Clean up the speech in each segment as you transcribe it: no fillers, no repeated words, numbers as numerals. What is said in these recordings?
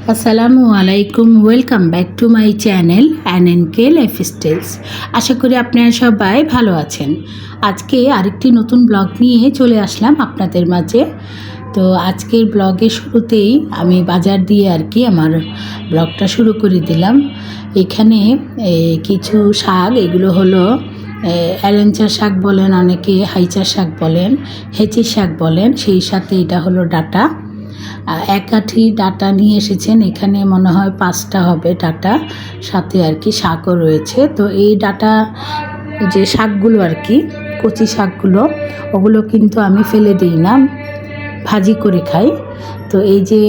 আসসালামু আলাইকুম, welcome back to my channel NNK lifestyles. আশা করি আপনারা সবাই ভালো আছেন। আজকে আরেকটি নতুন ব্লগ নিয়ে চলে আসলাম আপনাদের মাঝে। তো আজকের ব্লগের শুরুতেই আমি বাজার দিয়ে আমার ব্লগটা শুরু করে দিলাম। এখানে কিছু শাক, এগুলো হলো অ্যালেঞ্চা শাক বলেন, অনেকে হাইচা শাক বলেন, হেঁচি শাক বলেন, সেই সাথে এটা হলো ডাঁটা। এক আঁটি ডাঁটা নিয়ে এসেছেন, এখানে মনে হয় 5টা হবে ডাঁটা, সাথে শাকও রয়েছে। তো এই ডাঁটা যে শাকগুলো কচি শাকগুলো, ওগুলো কিন্তু আমি ফেলে দিই না, ভাজি করে খাই। তো এই যে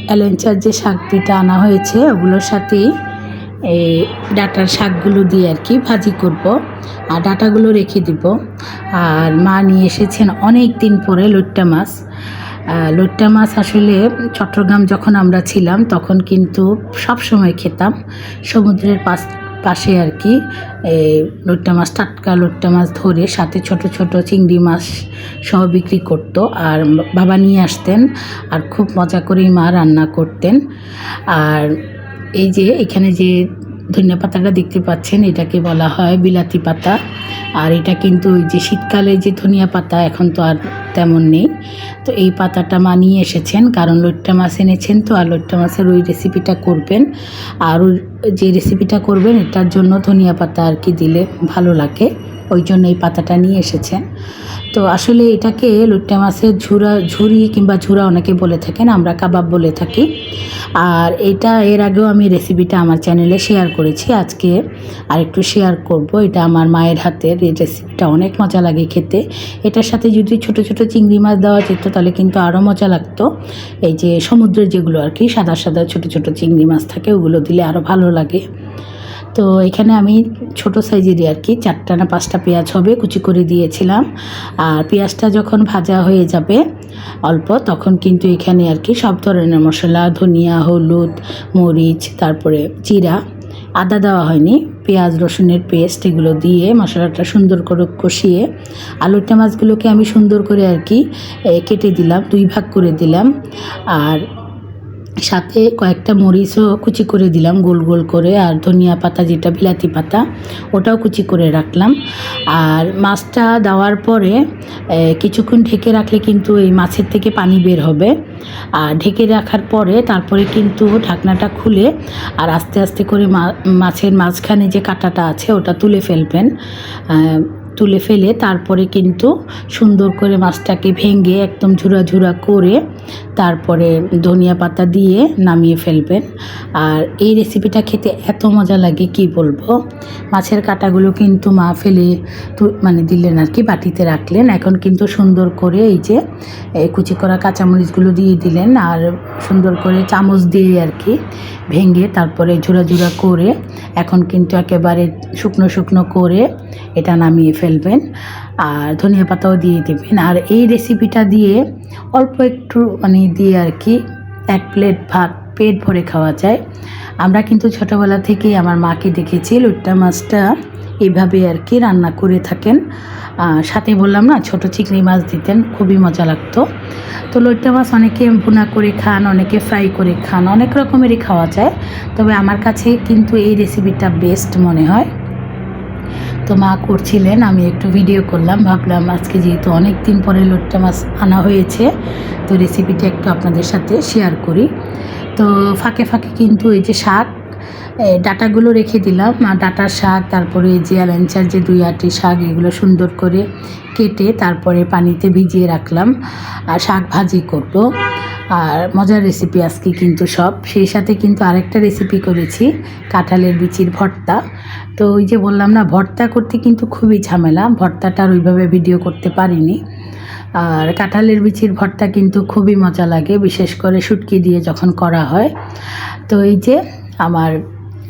অ্যালেঞ্চার যে শাক দুইটা আনা হয়েছে, ওগুলোর সাথেই এই ডাঁটার শাকগুলো দিয়ে ভাজি করব, আর ডাঁটাগুলো রেখে দিব। আর মা নিয়ে এসেছেন অনেক দিন পরে লইট্টা মাছ। লইট্টা মাছ আসলে চট্টগ্রাম যখন আমরা ছিলাম তখন কিন্তু সব সময় খেতাম। সমুদ্রের পাশে লইট্টা মাছ, টাটকা লইট্টা মাছ ধরে সাথে ছোট ছোট চিংড়ি মাছ সহ বিক্রি করতো, আর বাবা নিয়ে আসতেন, আর খুব মজা করেই মা রান্না করতেন। আর এই যে এখানে যে ধনিয়া পাতাটা দেখতে পাচ্ছেন, এটাকে বলা হয় বিলাতি পাতা। আর এটা কিন্তু ওই যে শীতকালে যে ধনিয়া পাতা, এখন তো আর তেমন নেই। তো এই পাতাটা মা নিয়ে এসেছেন, কারণ লইট্টা মাছ এনেছেন তো, আর লইট্টা মাছের ওই রেসিপিটা করবেন। আর ওই যে রেসিপিটা করবেন, এটার জন্য ধনিয়া পাতা দিলে ভালো লাগে, ওই জন্য এই পাতাটা নিয়ে এসেছেন। তো আসলে এটাকে লইট্টা মাছের ঝুরি কিংবা ঝুরা অনেকে বলে থাকেন, আমরা কাবাব বলে থাকি। আর এটা এর আগেও আমি রেসিপিটা আমার চ্যানেলে শেয়ার করেছি, আজকে আরেকটু শেয়ার করব। এটা আমার মায়ের হাতের, এই রেসিপিটা অনেক মজা লাগে খেতে। এটার সাথে যদি ছোট ছোট চিংড়ি মাছ দেওয়া যেত তাহলে কিন্তু আরও মজা লাগতো। এই যে সমুদ্রের যেগুলো সাদা সাদা ছোট ছোট চিংড়ি মাছ থাকে, ওগুলো দিলে আরও ভালো লাগে। তো এখানে আমি ছোট সাইজেরই 4টা না 5টা পেঁয়াজ হবে কুচি করে দিয়েছিলাম। আর পেঁয়াজটা যখন ভাজা হয়ে যাবে অল্প, তখন কিন্তু এখানে সব ধরনের মশলা, ধনিয়া, হলুদ, মরিচ, তারপরে জিরা, আদা দেওয়া হয়নি, পেঁয়াজ রসুনের পেস্ট, এগুলো দিয়ে মশলাটা সুন্দর করে কষিয়ে লইট্টা মাছগুলোকে আমি সুন্দর করে কেটে দিলাম, 2 ভাগ করে দিলাম। আর সাথে কয়েকটা মরিচও কুচি করে দিলাম গোল গোল করে, আর ধনিয়া পাতা যেটা বিলাতি পাতা, ওটাও কুচি করে রাখলাম। আর মাছটা দেওয়ার পরে কিছুক্ষণ ঢেকে রাখলে কিন্তু এই মাছের থেকে পানি বের হবে। আর ঢেকে রাখার পরে তারপরে কিন্তু ঢাকনাটা খুলে আর আস্তে আস্তে করে মাছের মাঝখানে যে কাঁটাটা আছে ওটা তুলে ফেলবেন। তুলে ফেলে তারপরে কিন্তু সুন্দর করে মাছটাকে ভেঙে একদম ঝুরা ঝুরা করে তারপরে ধনিয়া পাতা দিয়ে নামিয়ে ফেলবেন। আর এই রেসিপিটা খেতে এত মজা লাগে কি বলবো। মাছের কাঁটাগুলো কিন্তু মা ফেলে দিলেন বাটিতে রাখলেন। এখন কিন্তু সুন্দর করে এই যে কুচি করা কাঁচামরিচগুলো দিয়ে দিলেন, আর সুন্দর করে চামচ দিয়ে ভেঙে তারপরে ঝুরা ঝুরা করে এখন কিন্তু একেবারে শুকনো শুকনো করে এটা নামিয়ে ফেলবেন। আর ধনিয়া পাতাও দিয়ে দেবেন। আর এই রেসিপিটা দিয়ে অল্প একটু দিয়ে 1 প্লেট ভাত পেট ভরে খাওয়া যায়। আমরা কিন্তু ছোটোবেলা থেকেই আমার মাকে দেখেছি লইট্টা মাছটা এভাবে রান্না করে থাকেন। সাথে বললাম না, ছোটো চিংড়ি মাছ দিতেন, খুবই মজা লাগতো। তো লইট্টা মাছ অনেকে ভুনা করে খান, অনেকে ফ্রাই করে খান, অনেক রকমেরই খাওয়া যায়। তবে আমার কাছে কিন্তু এই রেসিপিটা বেস্ট মনে হয়। তো মা করছিলেন, আমি একটু ভিডিও করলাম, ভাবলাম আজকে যেহেতু অনেক দিন পরে লইট্টা মাছ আনা হয়েছে, তো রেসিপিটা একটু আপনাদের সাথে শেয়ার করি। তো ফাঁকে ফাঁকে কিন্তু এই যে শাক ডাঁটাগুলো রেখে দিলাম, ডাঁটার শাক, তারপরে এই যে অ্যালেঞ্চার যে 2 আঁটি শাক, এগুলো সুন্দর করে কেটে তারপরে পানিতে ভিজিয়ে রাখলাম, আর শাক ভাজি করব। আর মজার রেসিপি আজকে কিন্তু সব। সেই সাথে কিন্তু আরেকটা রেসিপি করেছি, কাঁঠালের বিচির ভর্তা। তো ওই যে বললাম না, ভর্তা করতে কিন্তু খুবই ঝামেলা, ভর্তাটার ওইভাবে ভিডিও করতে পারিনি। আর কাঁঠালের বিচির ভর্তা কিন্তু খুবই মজা লাগে, বিশেষ করে শুটকি দিয়ে যখন করা হয়। তো এই যে আমার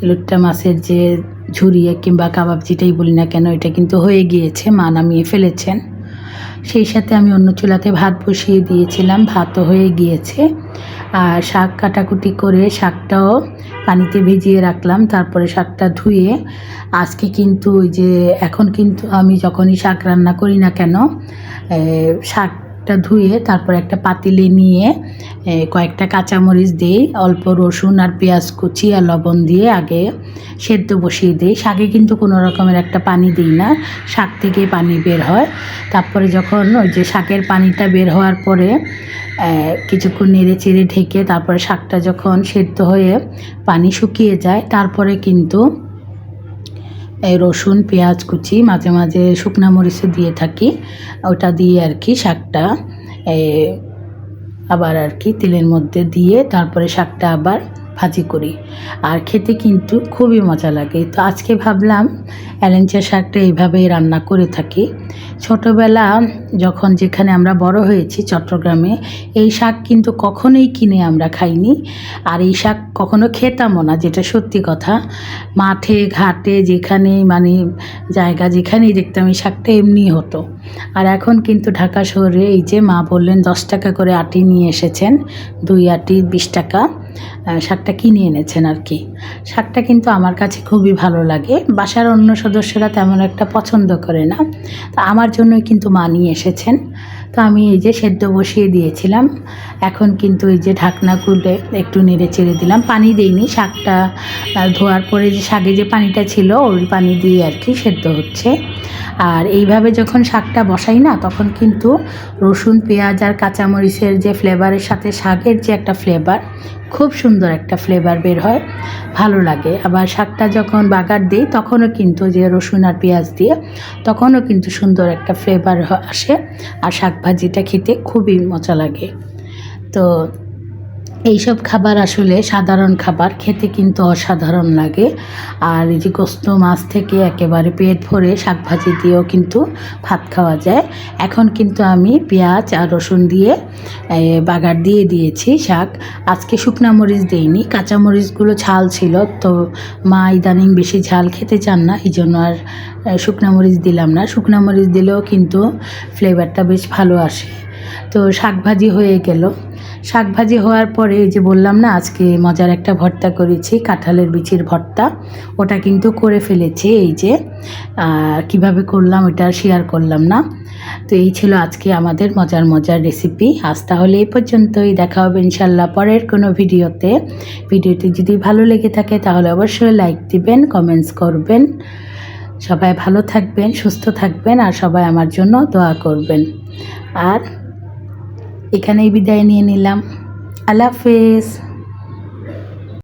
লইট্টা মাছের যে ঝুরি কিংবা কাবাব যেটাই বলি না কেন, এটা কিন্তু হয়ে গিয়েছে, মা নামিয়ে ফেলেছেন। সেই সাথে আমি অন্য চুলাতে ভাত বসিয়ে দিয়েছিলাম, ভাতও হয়ে গিয়েছে। আর শাক কাটাকুটি করে শাকটাও পানিতে ভিজিয়ে রাখলাম, তারপরে শাকটা ধুয়ে আজকে কিন্তু ওই যে এখন কিন্তু আমি যখনই শাক রান্না করি না কেন, শাক শাকটা ধুয়ে তারপর একটা পাতিলে নিয়ে কয়েকটা কাঁচামরিচ দিই, অল্প রসুন আর পেঁয়াজ কুচি আর লবণ দিয়ে আগে সেদ্ধ বসিয়ে দিই। শাকে কিন্তু কোনো রকমের একটা পানি দিই না, শাক থেকে পানি বের হয়। তারপরে যখন ওই যে শাকের পানিটা বের হওয়ার পরে কিছুক্ষণ নেড়ে চেড়ে ঢেকে তারপরে শাকটা যখন সেদ্ধ হয়ে পানি শুকিয়ে যায়, তারপরে কিন্তু এই রসুন পেঁয়াজ কুচি মাঝে মাঝে শুকনো মরিচও দিয়ে থাকি, ওটা দিয়ে আর কি শাকটা আবার আর কি তেলের মধ্যে দিয়ে তারপরে শাকটা আবার ভাজি করি, আর খেতে কিন্তু খুবই মজা লাগে। তো আজকে ভাবলাম এলেঞ্চা শাকটা এইভাবেই রান্না করে থাকি। ছোটোবেলা যখন যেখানে আমরা বড় হয়েছি চট্টগ্রামে, এই শাক কিন্তু কখনোই কিনে আমরা খাইনি, আর এই শাক কখনো খেতামও না, যেটা সত্যি কথা। মাঠে ঘাটে যেখানে মানে জায়গা যেখানেই দেখতাম এই শাকটা এমনি হতো। আর এখন কিন্তু ঢাকা শহরে এই যে মা বললেন 10 টাকা করে আটি নিয়ে এসেছেন, 2 আটি 20 টাকা শাকটা কিনে এনেছেন আর কি। শাকটা কিন্তু আমার কাছে খুবই ভালো লাগে, বাসার অন্য সদস্যরা তেমন একটা পছন্দ করে না, তা আমার জন্যই কিন্তু মা নিয়ে এসেছেন। তো আমি এই যে সেদ্ধ বসিয়ে দিয়েছিলাম, এখন কিন্তু এই যে ঢাকনা খুলে একটু নেড়ে চেড়ে দিলাম, পানি দিইনি। শাকটা ধোয়ার পরে যে শাকে যে পানিটা ছিল ওই পানি দিয়ে আর কি সেদ্ধ হচ্ছে। আর এইভাবে যখন শাকটা বসাই না, তখন কিন্তু রসুন পেঁয়াজ আর কাঁচামরিচের যে ফ্লেভারের সাথে শাকের যে একটা ফ্লেভার, খুব সুন্দর একটা ফ্লেভার বের হয়, ভালো লাগে। আবার শাকটা যখন বাগার দিই তখনও কিন্তু যে রসুন আর পেঁয়াজ দিয়ে তখনও কিন্তু সুন্দর একটা ফ্লেভার আসে, আর শাক ভাজিটা খেতে খুবই মজা লাগে। তো এইসব খাবার আসলে সাধারণ খাবার, খেতে কিন্তু অসাধারণ লাগে। আর এই যে গোস্ত মাছ থেকে একেবারে পেট ভরে শাক ভাজি দিয়েও কিন্তু ভাত খাওয়া যায়। এখন কিন্তু আমি পেঁয়াজ আর রসুন দিয়ে বাগার দিয়ে দিয়েছি শাক। আজকে শুকনা মরিচ দিইনি, কাঁচামরিচগুলো ঝাল ছিল, তো মা ইদানিং বেশি ঝাল খেতে চান না, এই জন্য আর শুকনা মরিচ দিলাম না। শুকনা মরিচ দিলেও কিন্তু ফ্লেভারটা বেশ ভালো আসে। তো শাক ভাজি হয়ে গেল। শাক ভাজি হওয়ার পরে এই যে বললাম না আজকে মজার একটা ভর্তা করেছি, কাঁঠালের বিচির ভর্তা, ওটা কিন্তু করে ফেলেছি। এই যে কিভাবে করলাম ওটা শেয়ার করলাম না। তো এই ছিল আজকে আমাদের মজার মজার রেসিপি। আজ তাহলে এই পর্যন্তই, দেখা হবে ইনশাল্লাহ পরের কোনো ভিডিওতে। ভিডিওটি যদি ভালো লেগে থাকে তাহলে অবশ্যই লাইক দিবেন, কমেন্টস করবেন। সবাই ভালো থাকবেন, সুস্থ থাকবেন, আর সবাই আমার জন্য দোয়া করবেন। আর এখানেই বিদায় নিয়ে নিলাম। আল্লাহ হাফেজ।